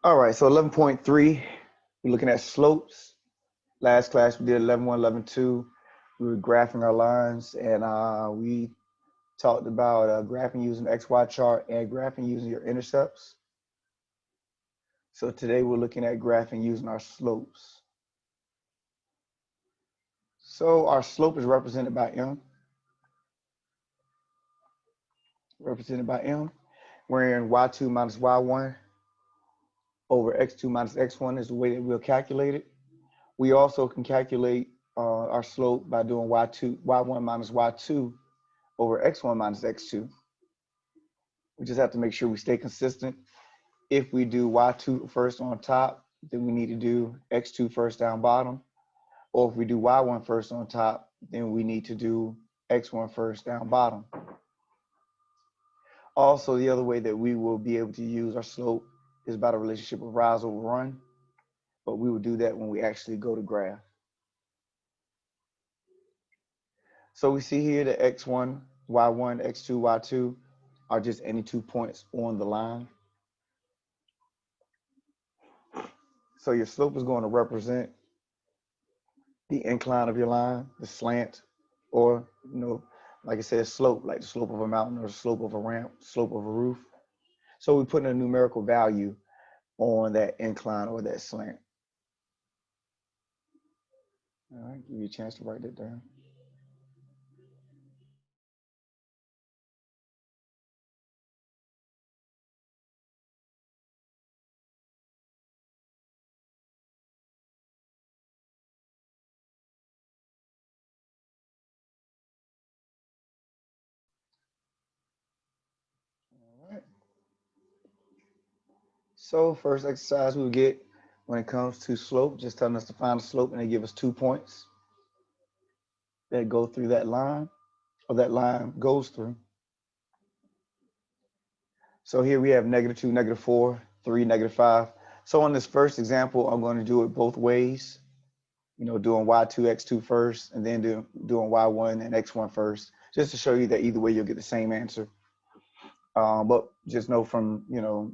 All right, so 11.3, we're looking at slopes. Last class we did 11.1, 11.2. We were graphing our lines, and we talked about graphing using the XY chart and graphing using your intercepts. So today we're looking at graphing using our slopes. So our slope is represented by M. Wherein y2 minus y1 over x2 minus x1 is the way that we'll calculate it. We also can calculate our slope by doing y1 minus y2 over x1 minus x2. We just have to make sure we stay consistent. If we do y2 first on top, then we need to do x2 first down bottom. Or if we do y1 first on top, then we need to do x1 first down bottom. Also, the other way that we will be able to use our slope is by the relationship of rise over run, but we will do that when we actually go to graph. So we see here that x1, y1, x2, y2 are just any 2 points on the line. So your slope is going to represent the incline of your line, the slant, or, like I said, slope, like the slope of a mountain or the slope of a ramp, slope of a roof. So we put in a numerical value on that incline or that slant. All right, give you a chance to write that down. All right. So first exercise we'll get when it comes to slope, just telling us to find the slope, and they give us 2 points that go through that line, or that line goes through. So here we have -2, -4, 3, -5. So on this first example, I'm going to do it both ways, doing y2, x2 first, and then doing y1 and x1 first, just to show you that either way you'll get the same answer. But just know from,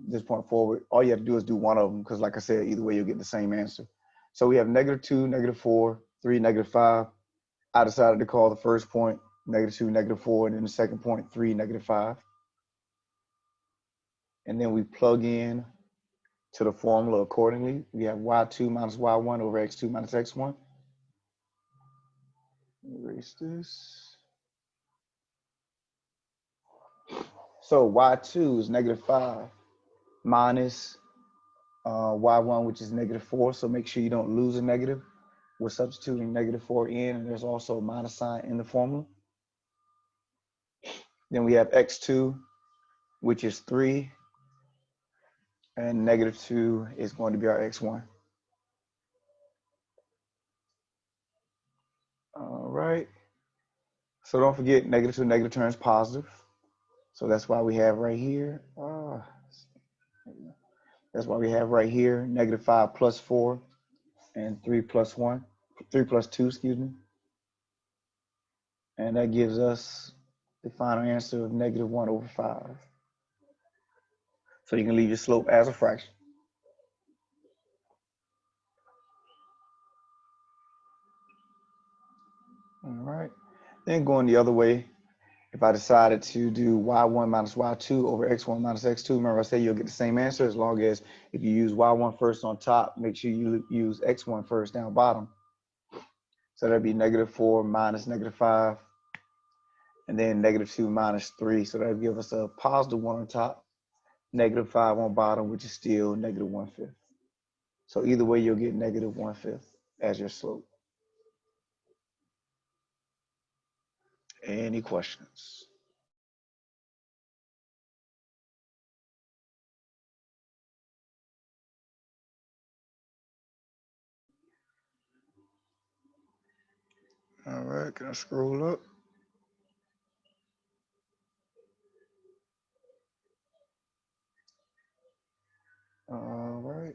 this point forward, all you have to do is do one of them, because like I said, either way you'll get the same answer. So we have -2, -4, 3, -5. I decided to call the first point -2, -4, and then the second point 3, -5. And then we plug in to the formula accordingly. We have y2 minus y1 over x2 minus x1. Erase this. So y2 is -5 minus y1, which is -4. So make sure you don't lose a negative. We're substituting -4 in, and there's also a minus sign in the formula. Then we have x2, which is 3, and -2 is going to be our x1. All right. So don't forget, negative negative turns positive. So that's why we have right here. That's why we have right here -5 plus 4 and 3 plus 1, 3 plus 2, excuse me. And that gives us the final answer of -1 over 5. So you can leave your slope as a fraction. All right. Then going the other way, if I decided to do y1 minus y2 over x1 minus x2, remember I said you'll get the same answer as long as if you use y1 first on top, make sure you use x1 first down bottom. So that'd be -4 minus -5, and then -2 minus 3. So that'd give us a +1 on top, -5 on bottom, which is still -1/5. So either way, you'll get -1/5 as your slope. Any questions? All right, can I scroll up? All right.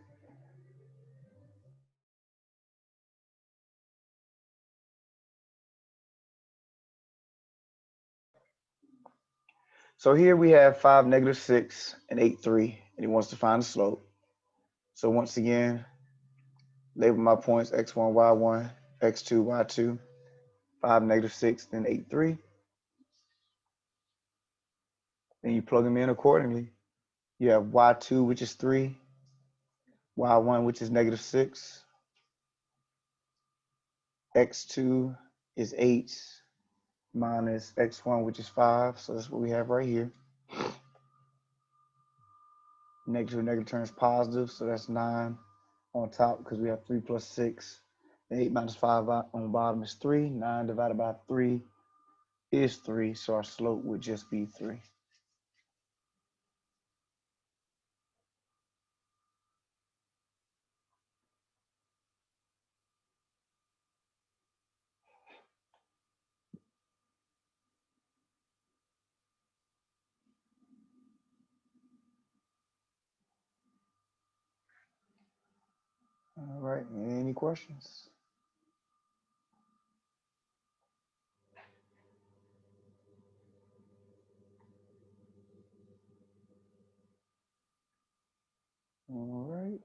So here we have 5, -6, and 8, 3, and he wants to find the slope. So once again, label my points x1, y1, x2, y2, 5, -6, then 8, 3. Then you plug them in accordingly. You have y2, which is 3, y1, which is -6, x2 is 8, minus x1, which is 5. So that's what we have right here. Negative, negative turns positive, so that's 9 on top because we have 3 plus 6. 8 minus 5 on the bottom is 3. 9 divided by 3 is 3, so our slope would just be 3. All right, any questions? All right,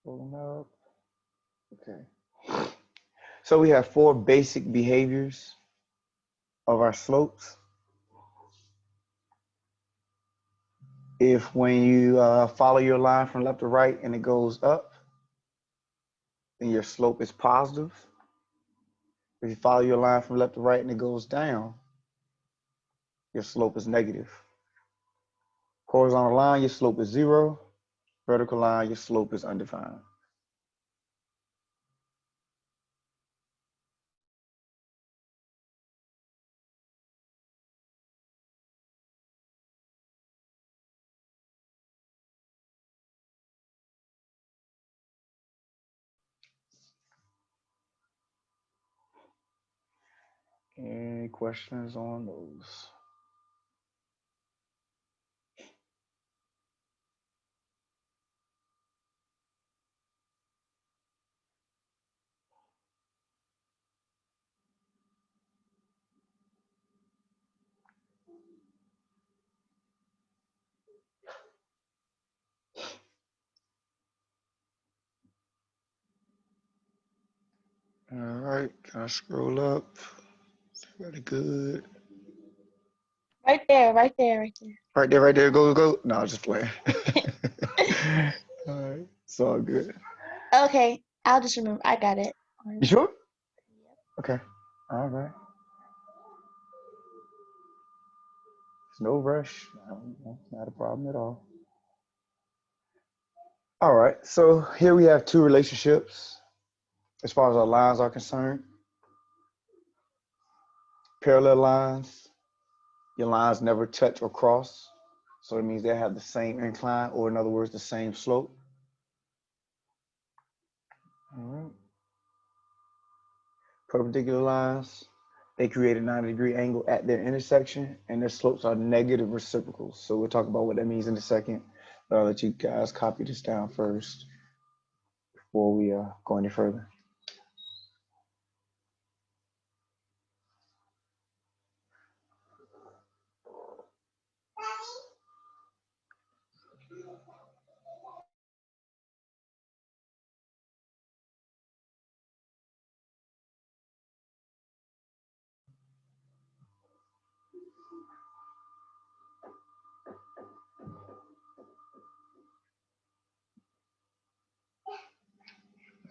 pulling up. Okay. So we have 4 basic behaviors of our slopes. If when you follow your line from left to right and it goes up, then your slope is positive. If you follow your line from left to right and it goes down, your slope is negative. Horizontal line, your slope is 0. Vertical line, your slope is undefined. Any questions on those? All right, can I scroll up? Very good. Right there, right there, right there. Right there, right there. Go, go, go. No, I'm just playing. All right, it's all good. Okay, I'll just remember. I got it. You sure? Okay. All right. There's no rush. No, not a problem at all. All right. So here we have 2 relationships as far as our lines are concerned. Parallel lines, your lines never touch or cross. So it means they have the same incline, or in other words, the same slope. All right. Perpendicular lines, they create a 90-degree angle at their intersection, and their slopes are negative reciprocals. So we'll talk about what that means in a second, but I'll let you guys copy this down first before we go any further.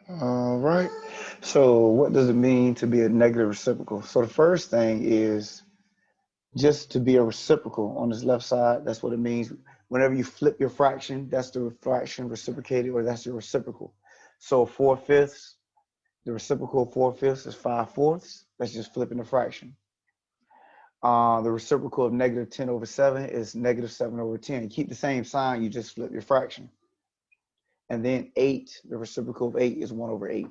All right. So what does it mean to be a negative reciprocal? So the first thing is just to be a reciprocal on this left side. That's what it means. Whenever you flip your fraction, that's the fraction reciprocated, or that's your reciprocal. So 4/5, the reciprocal of 4/5 is 5/4. That's just flipping the fraction. The reciprocal of -10/7 is -7/10. Keep the same sign, you just flip your fraction. And then 8, the reciprocal of 8 is 1/8.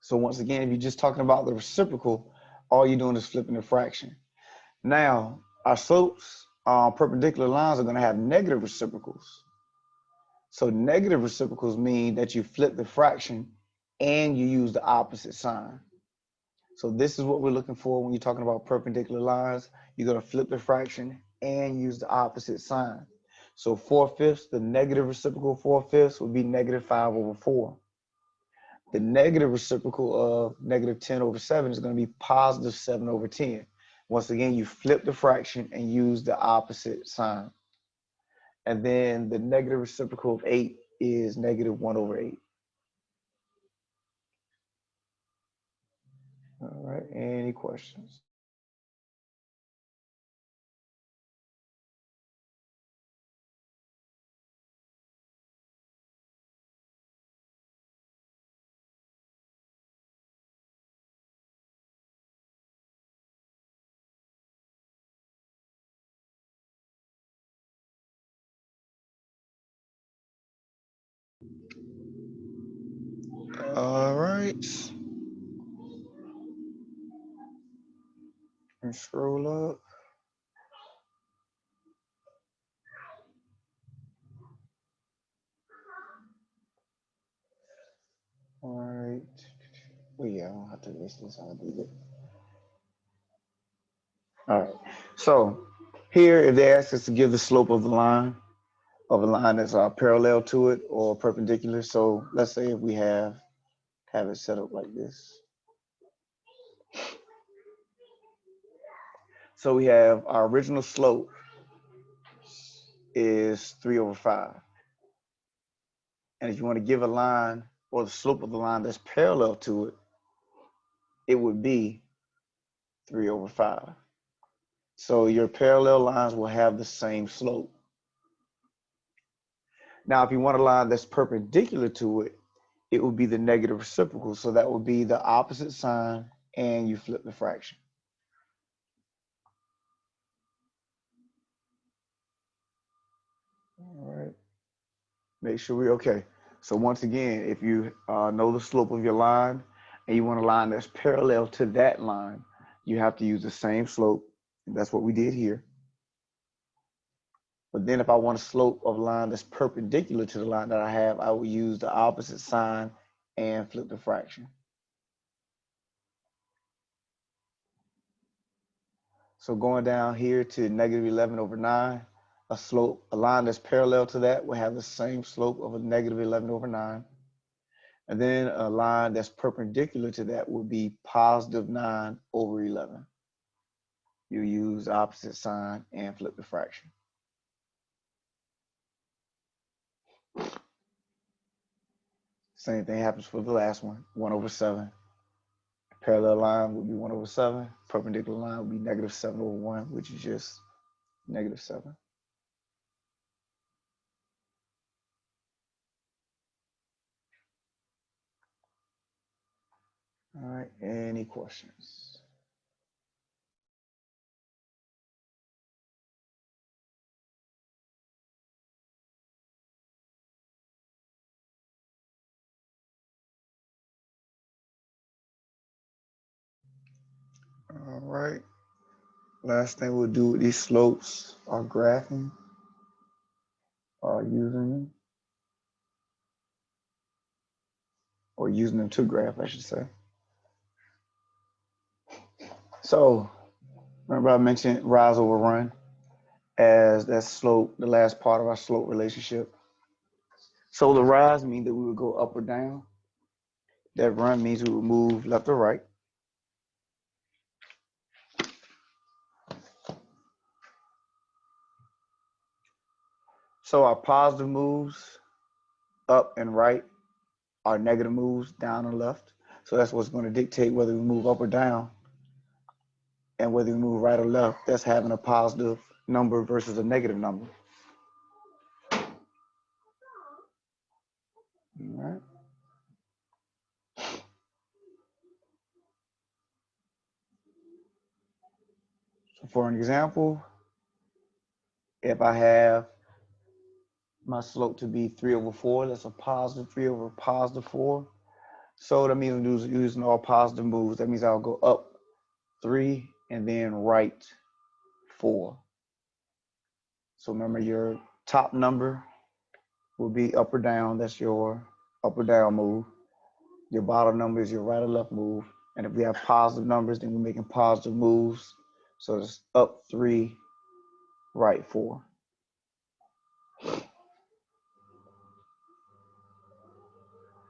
So once again, if you're just talking about the reciprocal, all you're doing is flipping the fraction. Now, our slopes, perpendicular lines are going to have negative reciprocals. So negative reciprocals mean that you flip the fraction and you use the opposite sign. So this is what we're looking for when you're talking about perpendicular lines. You're going to flip the fraction and use the opposite sign. So 4/5, the negative reciprocal 4/5 would be negative 5/4. The negative reciprocal of negative 10/7 is going to be positive 7/10. Once again, you flip the fraction and use the opposite sign. And then the negative reciprocal of 8 is negative 1/8. All right, any questions? All right. And scroll up. All right. Well, yeah, I don't have to erase this. I'll do it. All right. So here, if they ask us to give the slope of the line, of a line that's parallel to it or perpendicular. So let's say if we have it set up like this. So we have our original slope is 3/5. And if you want to give a line or the slope of the line that's parallel to it, it would be 3/5. So your parallel lines will have the same slope. Now, if you want a line that's perpendicular to it, it would be the negative reciprocal. So that would be the opposite sign and you flip the fraction. All right. Make sure we're okay. So once again, if you know the slope of your line and you want a line that's parallel to that line, you have to use the same slope. And that's what we did here. But then if I want a slope of a line that's perpendicular to the line that I have, I will use the opposite sign and flip the fraction. So going down here to negative 11/9, a line that's parallel to that will have the same slope of a negative 11/9. And then a line that's perpendicular to that would be positive 9/11. You use the opposite sign and flip the fraction. Same thing happens for the last one, 1/7. Parallel line would be 1/7. Perpendicular line would be negative 7/1, which is just negative 7. All right, any questions? All right. Last thing we'll do with these slopes are graphing, or using them to graph, I should say. So remember I mentioned rise over run as that slope, the last part of our slope relationship. So the rise means that we would go up or down. That run means we would move left or right. So our positive moves up and right, our negative moves down and left. So that's what's going to dictate whether we move up or down. And whether we move right or left, that's having a positive number versus a negative number. All right. So for an example, if I have my slope to be 3/4, that's a positive 3/4. So that means I'm using all positive moves. That means I'll go up 3 and then right 4. So remember your top number will be up or down. That's your up or down move. Your bottom number is your right or left move. And if we have positive numbers, then we're making positive moves. So it's up 3, right 4.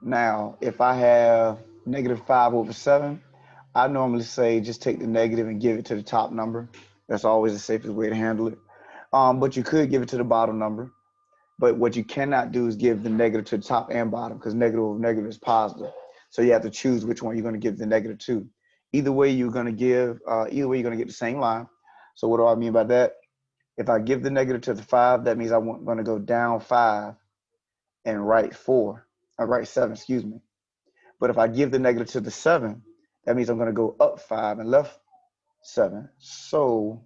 Now, if I have -5/7, I normally say just take the negative and give it to the top number. That's always the safest way to handle it. But you could give it to the bottom number. But what you cannot do is give the negative to the top and bottom, because negative over negative is positive. So you have to choose which one you're going to give the negative to. Either way, you're going to get the same line. So what do I mean by that? If I give the negative to the 5, that means I'm going to go down 5 and write 7, excuse me. But if I give the negative to the 7, that means I'm going to go up 5 and left 7. So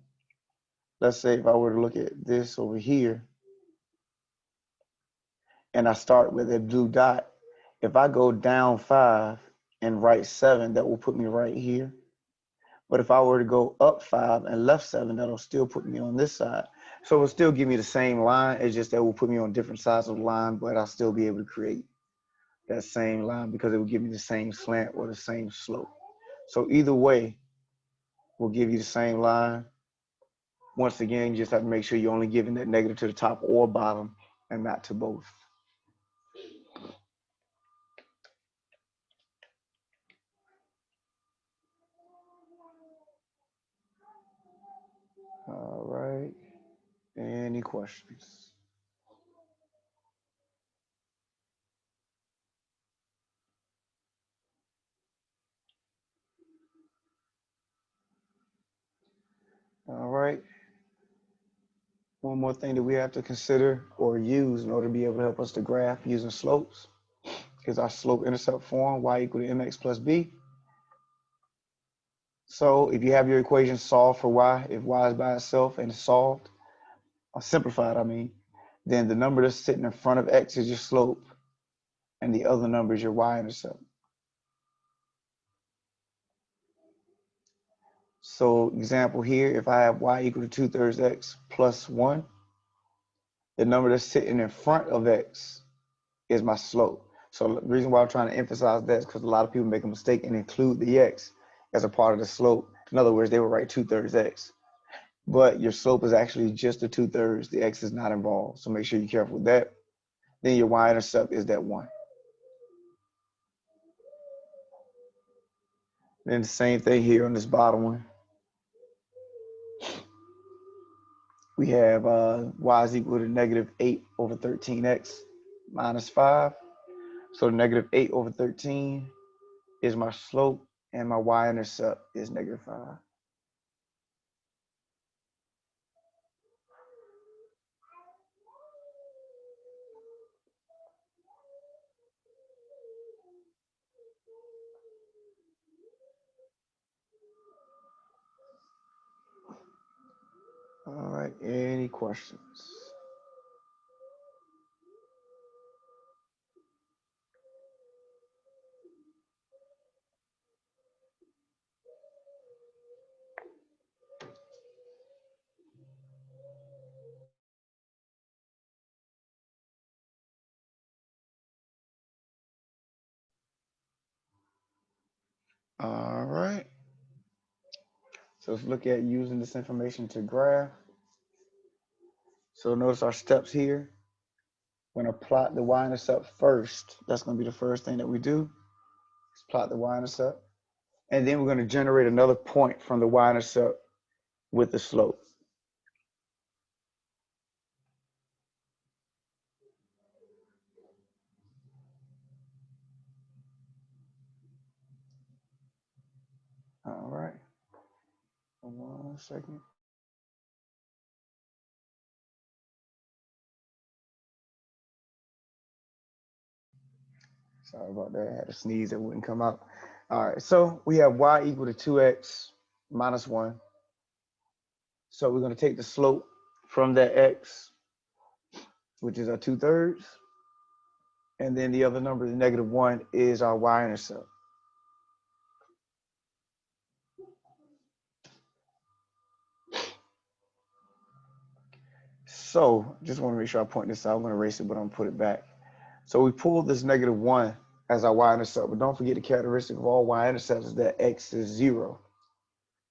let's say if I were to look at this over here, and I start with a blue dot, if I go down 5 and write 7, that will put me right here. But if I were to go up 5 and left 7, that'll still put me on this side. So it will still give me the same line. It's just that it will put me on different sides of the line, but I'll still be able to create that same line because it will give me the same slant or the same slope. So either way will give you the same line. Once again, you just have to make sure you're only giving that negative to the top or bottom and not to both. All right. Any questions? All right. One more thing that we have to consider or use in order to be able to help us to graph using slopes is our slope-intercept form, y equal to mx plus b. So if you have your equation solved for y, if y is by itself and it's solved, or simplified, I mean, then the number that's sitting in front of x is your slope, and the other number is your y-intercept. So example here, if I have y equal to 2/3 x plus 1, the number that's sitting in front of x is my slope. So the reason why I'm trying to emphasize that is because a lot of people make a mistake and include the x as a part of the slope. In other words, they will write 2/3 x. But your slope is actually just the 2/3. The x is not involved. So make sure you're careful with that. Then your y-intercept is that 1. Then the same thing here on this bottom one. We have y is equal to -8/13x minus 5. So -8/13 is my slope, and my y-intercept is -5. All right, any questions? All right. So let's look at using this information to graph. So notice our steps here. We're going to plot the y-intercept first. That's going to be the first thing that we do. Let's plot the y-intercept. And then we're going to generate another point from the y-intercept with the slope. All right. 1 second. Sorry about that. I had a sneeze that wouldn't come out. All right. So we have y equal to 2x minus 1. So we're going to take the slope from that x, which is our 2/3. And then the other number, the -1, is our y-intercept. So just want to make sure I point this out. I'm going to erase it, but I'm going to put it back. So we pulled this -1 as our y-intercept, but don't forget the characteristic of all y-intercepts is that x is 0.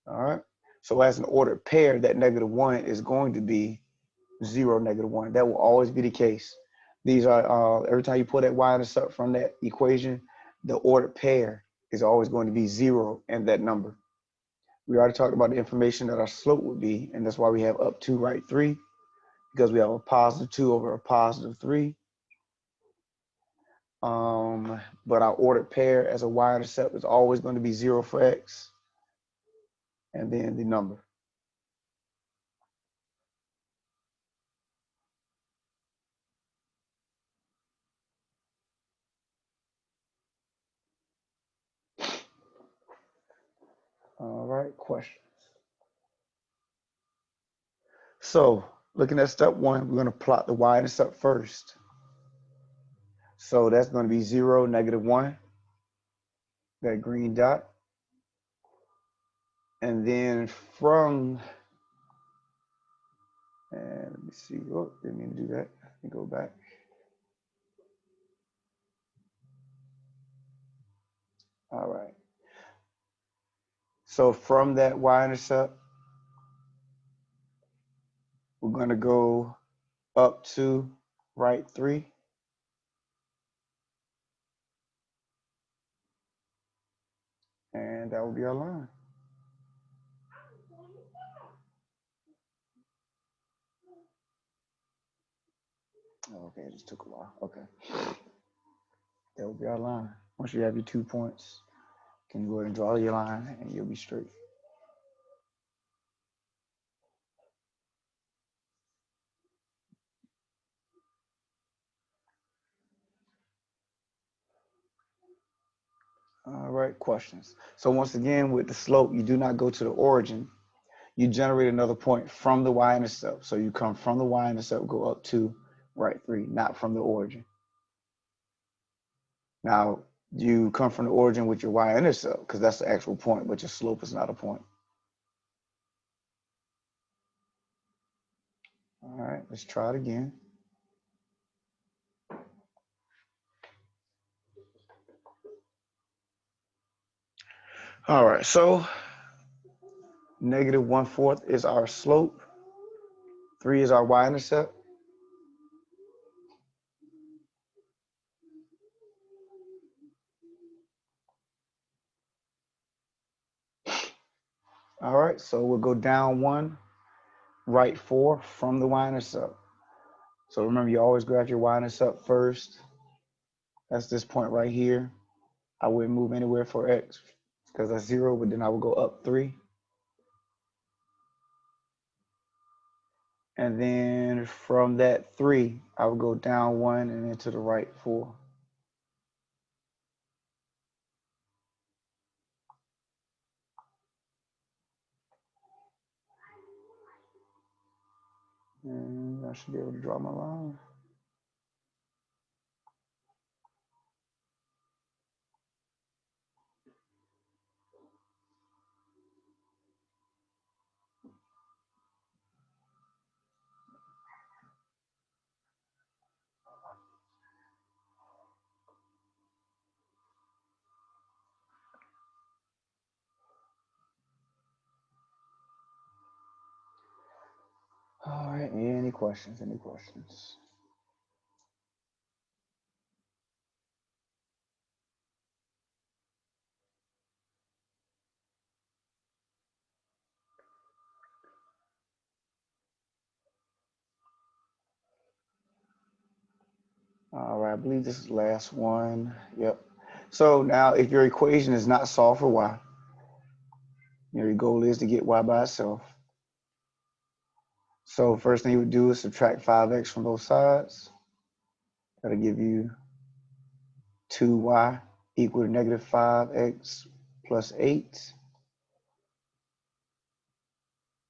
All right. So as an ordered pair, that -1 is going to be 0, -1. That will always be the case. These are, every time you pull that y-intercept from that equation, the ordered pair is always going to be 0 in that number. We already talked about the information that our slope would be, and that's why we have up 2, right 3, because we have a positive 2 over a positive 3. But our ordered pair as a y-intercept is always going to be 0 for x, and then the number. All right, questions. So looking at step 1, we're going to plot the y-intercept first. So that's going to be 0, -1, that green dot. And then from, and let me see, oh, didn't mean to do that. Let me go back. All right. So from that y-intercept, we're going to go up to right 3. And that will be our line. Okay, it just took a while. Okay. That will be our line. Once you have your 2 points, you can go ahead and draw your line and you'll be straight. All right, questions. So once again, with the slope, you do not go to the origin. You generate another point from the y-intercept. So you come from the y-intercept, go up to right 3, not from the origin. Now, you come from the origin with your y-intercept because that's the actual point, but your slope is not a point. All right, let's try it again. All right, so -1/4 is our slope. 3 is our y-intercept. All right, so we'll go down 1, right 4 from the y-intercept. So remember, you always grab your y-intercept first. That's this point right here. I wouldn't move anywhere for x because that's 0, but then I would go up 3. And then from that 3, I would go down 1 and then to the right 4. And I should be able to draw my line. All right, any questions? Any questions? All right, I believe this is the last one. Yep. So now if your equation is not solved for y, your goal is to get y by itself. So first thing you would do is subtract 5x from both sides. That'll give you 2y equal to -5x plus 8.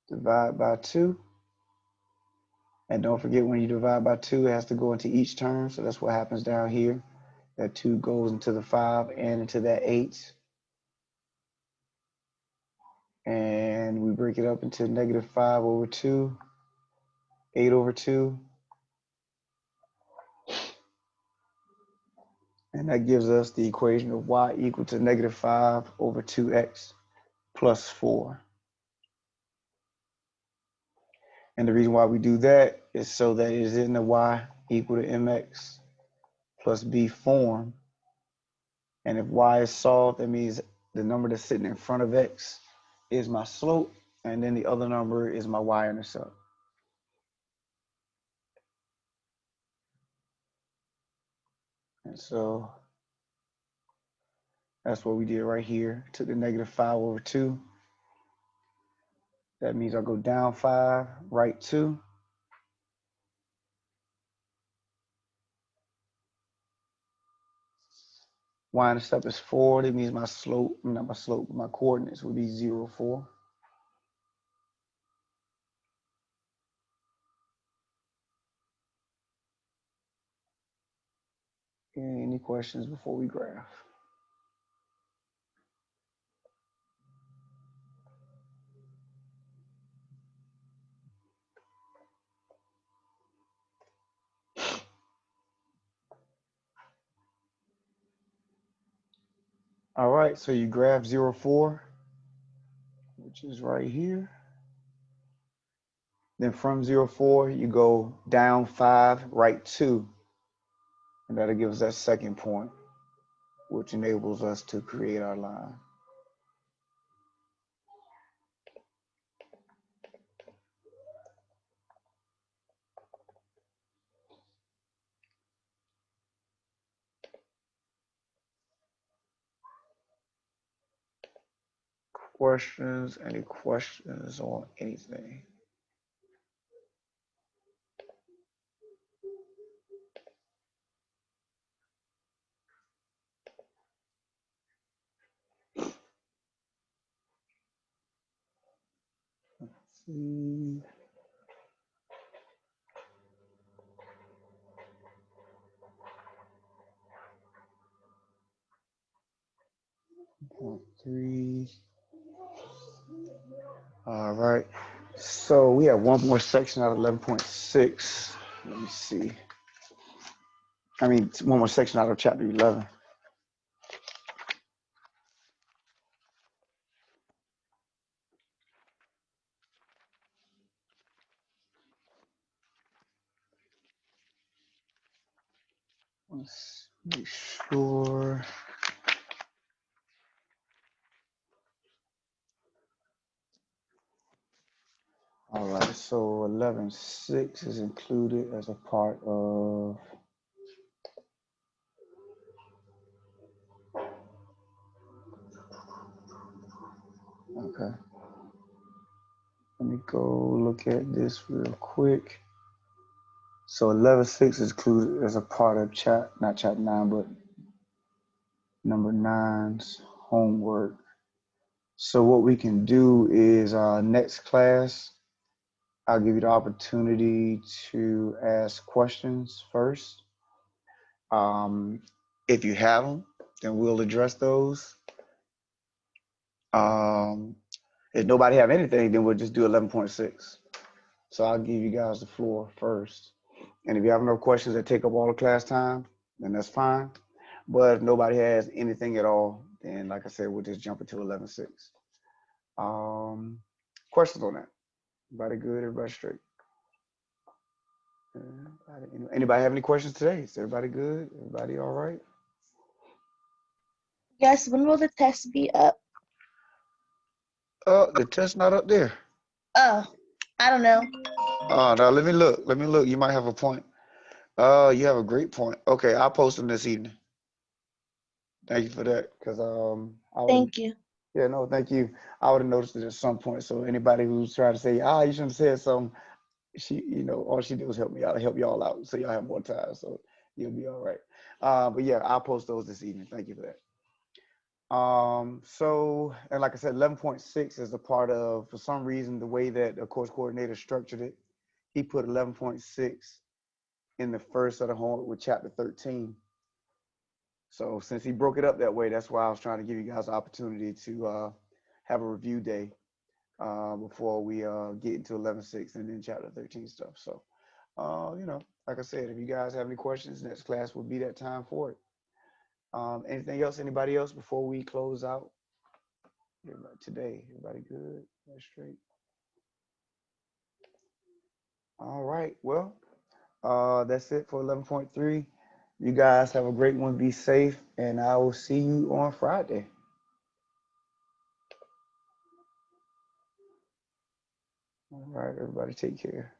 Divide by 2. And don't forget, when you divide by 2, it has to go into each term. So that's what happens down here. That 2 goes into the 5 and into that 8. And we break it up into -5 over 2, 8 over 2. And that gives us the equation of y equal to -5 over 2x plus 4. And the reason why we do that is so that it is in the y equal to mx plus b form. And if y is solved, that means the number that's sitting in front of x is my slope, and then the other number is my y-intercept. And so that's what we did right here. Took the negative 5 over 2. That means I'll go down 5, right 2. Y-intercept is 4. That means my slope, not my slope, my coordinates would be 0, 4. Okay, any questions before we graph? All right, so you graph 0, 4, which is right here. Then from 0, 4, you go down 5, right 2. And that'll give us that second point, which enables us to create our line. Questions? Any questions on anything? Let's see. Point 3. All right. So we have one more section out of 11.6. Let me see. I mean, one more section out of chapter 11. Let's make sure. All right, so 11.6 is included as a part of. Okay. Let me go look at this real quick. So 11.6 is included as a part of not chapter 9, but number 9's homework. So what we can do is next class, I'll give you the opportunity to ask questions first. If you have them, then we'll address those. If nobody have anything, then we'll just do 11.6. So I'll give you guys the floor first. And if you have no questions that take up all the class time, then that's fine. But if nobody has anything at all, then like I said, we'll just jump into 11.6. Questions on that? Everybody good? Everybody straight? Anybody have any questions today? Is everybody good? Everybody all right? Yes, when will the test be up? The test not up there. Oh, I don't know. Now let me look. Let me look. You might have a point. You have a great point. Okay, I'll post them this evening. Thank you for that. Because I would. Thank you. Yeah, no, thank you. I would have noticed it at some point. So anybody who's trying to say, you shouldn't have said something, all she did was help me out, help y'all out, so y'all have more time. So you'll be all right. But yeah, I'll post those this evening. Thank you for that. So, and like I said, 11.6 is a part of, for some reason, the way that the course coordinator structured it, he put 11.6 in the first of the homework with chapter 13. So since he broke it up that way, that's why I was trying to give you guys the opportunity to have a review day before we get into 11.6 and then chapter 13 stuff. So, like I said, if you guys have any questions, next class will be that time for it. Anything else? Anybody else before we close out? Today, everybody good? Everybody straight? All right. Well, That's it for 11.3. You guys have a great one. Be safe, and I will see you on Friday. All right, everybody, take care.